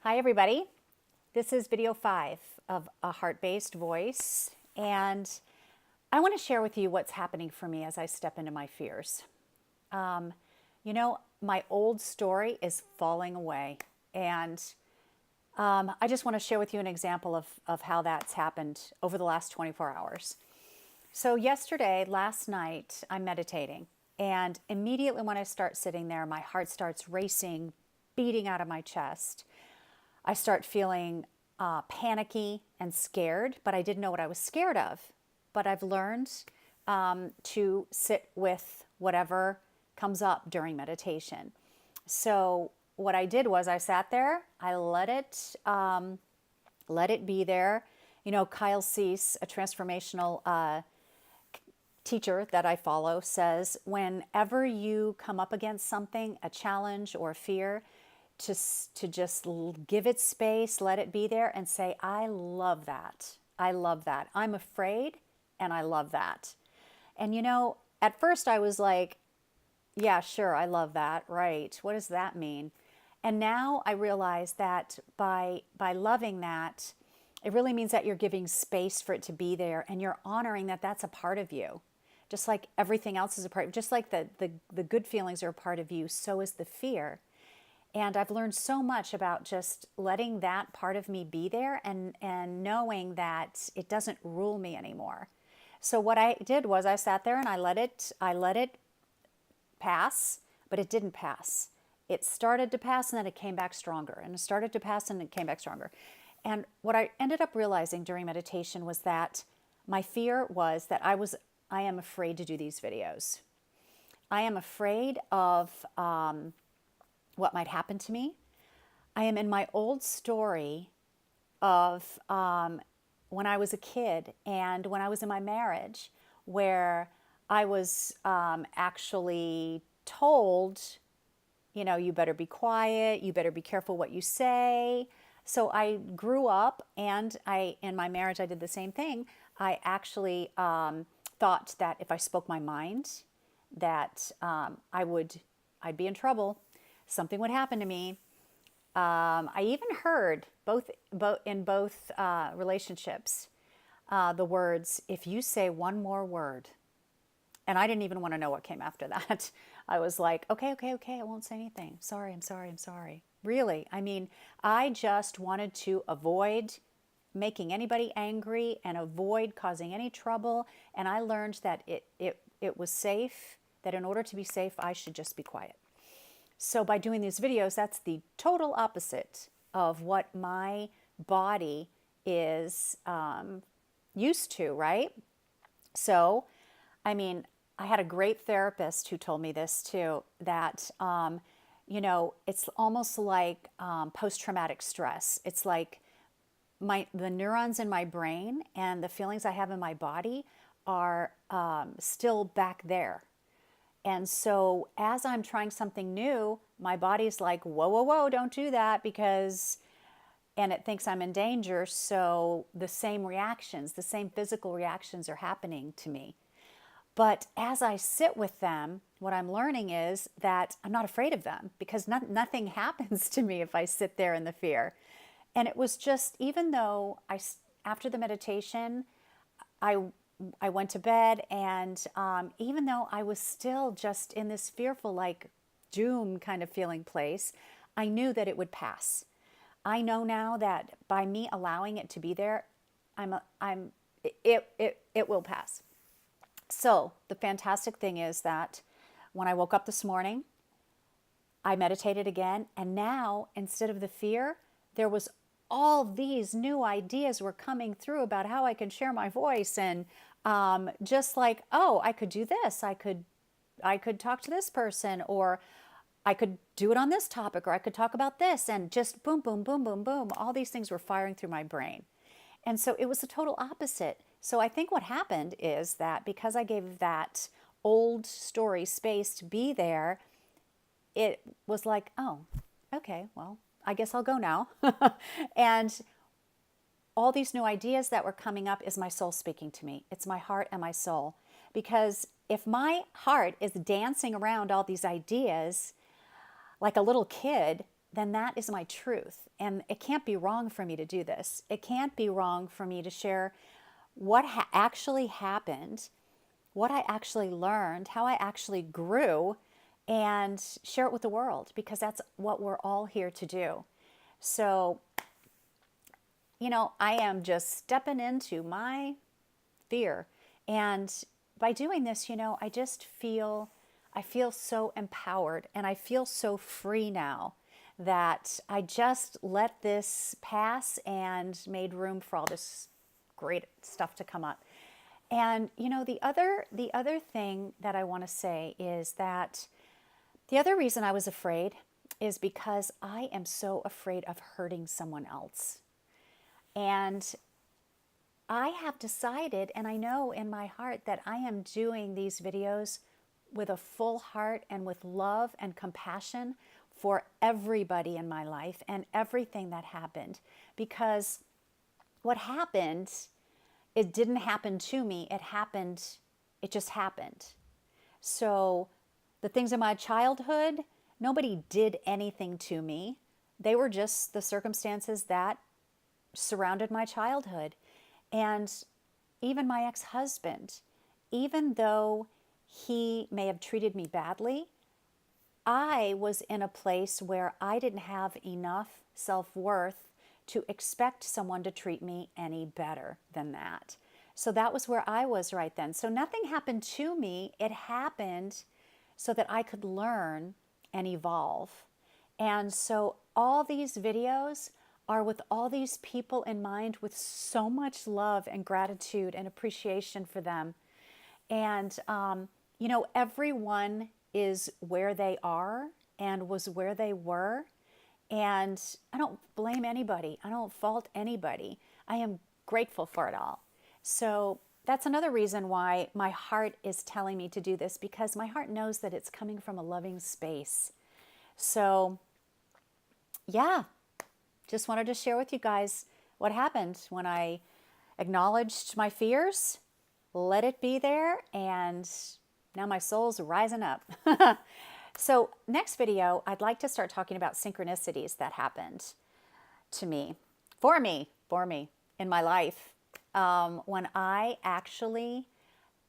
Hi everybody, this is video 5 of A Heart-Based Voice, and I want to share with you what's happening for me as I step into my fears. My old story is falling away, and I just want to share with you an example of how that's happened over the last 24 hours. So last night, I'm meditating, and immediately when I start sitting there, my heart starts racing, beating out of my chest. I start feeling panicky and scared, but I didn't know what I was scared of. But I've learned to sit with whatever comes up during meditation. So what I did was I sat there, I let it be there. You know, Kyle Cease, a transformational teacher that I follow, says whenever you come up against something, a challenge or a fear, to just give it space, let it be there, and say, I love that. I love that. I'm afraid, and I love that. And at first I was like, yeah, sure, I love that. Right. What does that mean? And now I realize that by loving that, it really means that you're giving space for it to be there and you're honoring that that's a part of you. Just like everything else is a part, just like the good feelings are a part of you, so is the fear. And I've learned so much about just letting that part of me be there and knowing that it doesn't rule me anymore. So what I did was I sat there and I let it pass, but it didn't pass. It started to pass and then it came back stronger, and it started to pass and it came back stronger. And what I ended up realizing during meditation was that my fear was that I am afraid to do these videos. I am afraid of what might happen to me. I am in my old story of when I was a kid and when I was in my marriage, where I was actually told, you better be quiet, you better be careful what you say. So I grew up, and in my marriage, I did the same thing. I actually thought that if I spoke my mind, that I'd be in trouble. Something would happen to me. I even heard in both relationships the words, "If you say one more word," and I didn't even want to know what came after that. I was like, okay, okay, okay, I won't say anything. Sorry, I'm sorry, I'm sorry. Really, I mean, I just wanted to avoid making anybody angry and avoid causing any trouble. And I learned that it was safe. That in order to be safe, I should just be quiet. So by doing these videos, that's the total opposite of what my body is used to, right? So, I mean, I had a great therapist who told me this too, that, it's almost like post-traumatic stress. It's like the neurons in my brain and the feelings I have in my body are still back there. And so as I'm trying something new, my body's like, whoa, whoa, whoa, don't do that, and it thinks I'm in danger. So the same reactions, the same physical reactions are happening to me. But as I sit with them, what I'm learning is that I'm not afraid of them, because nothing happens to me if I sit there in the fear. And it was just, even though after the meditation, I I went to bed, and even though I was still just in this fearful, like doom kind of feeling place, I knew that it would pass. I know now that by me allowing it to be there, it will pass. So the fantastic thing is that when I woke up this morning, I meditated again, and now instead of the fear, there was all these new ideas were coming through about how I can share my voice, and just like, oh, I could do this, I could talk to this person, or I could do it on this topic, or I could talk about this, and just boom, boom, boom, boom, boom. All these things were firing through my brain. And so it was the total opposite. So I think what happened is that because I gave that old story space to be there, it was like, oh, okay, well, I guess I'll go now. And all these new ideas that were coming up is my soul speaking to me. It's my heart and my soul. Because if my heart is dancing around all these ideas like a little kid, then that is my truth. And it can't be wrong for me to do this. It can't be wrong for me to share what actually happened, what I actually learned, how I actually grew, and share it with the world, because that's what we're all here to do. So, I am just stepping into my fear. And by doing this, I feel so empowered, and I feel so free now that I just let this pass and made room for all this great stuff to come up. And the other thing that I want to say is that the other reason I was afraid is because I am so afraid of hurting someone else. And I have decided, and I know in my heart, that I am doing these videos with a full heart and with love and compassion for everybody in my life and everything that happened. Because what happened, it didn't happen to me. It just happened. So the things in my childhood, nobody did anything to me. They were just the circumstances that surrounded my childhood. And even my ex-husband, even though he may have treated me badly, I was in a place where I didn't have enough self-worth to expect someone to treat me any better than that. So that was where I was right then. So nothing happened to me. It happened so that I could learn and evolve. And so all these videos are with all these people in mind, with so much love and gratitude and appreciation for them. And, everyone is where they are and was where they were. And I don't blame anybody. I don't fault anybody. I am grateful for it all. So that's another reason why my heart is telling me to do this, because my heart knows that it's coming from a loving space. So, yeah, just wanted to share with you guys what happened when I acknowledged my fears, let it be there, and now my soul's rising up. So next video, I'd like to start talking about synchronicities that happened to me, for me in my life, when I actually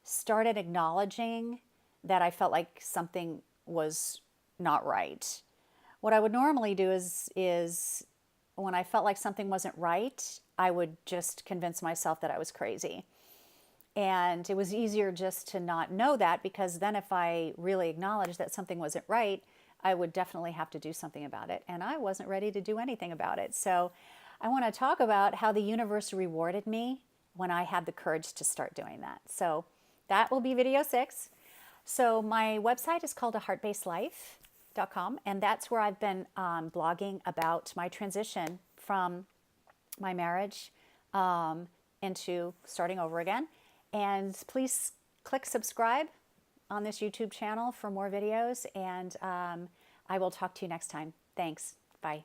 started acknowledging that I felt like something was not right. What I would normally do is when I felt like something wasn't right, I would just convince myself that I was crazy. And it was easier just to not know that, because then if I really acknowledged that something wasn't right, I would definitely have to do something about it. And I wasn't ready to do anything about it. So I want to talk about how the universe rewarded me when I had the courage to start doing that. So that will be video 6. So my website is called aheartbasedlife.com, and that's where I've been blogging about my transition from my marriage into starting over again. And please click subscribe on this YouTube channel for more videos, and I will talk to you next time. Thanks. Bye.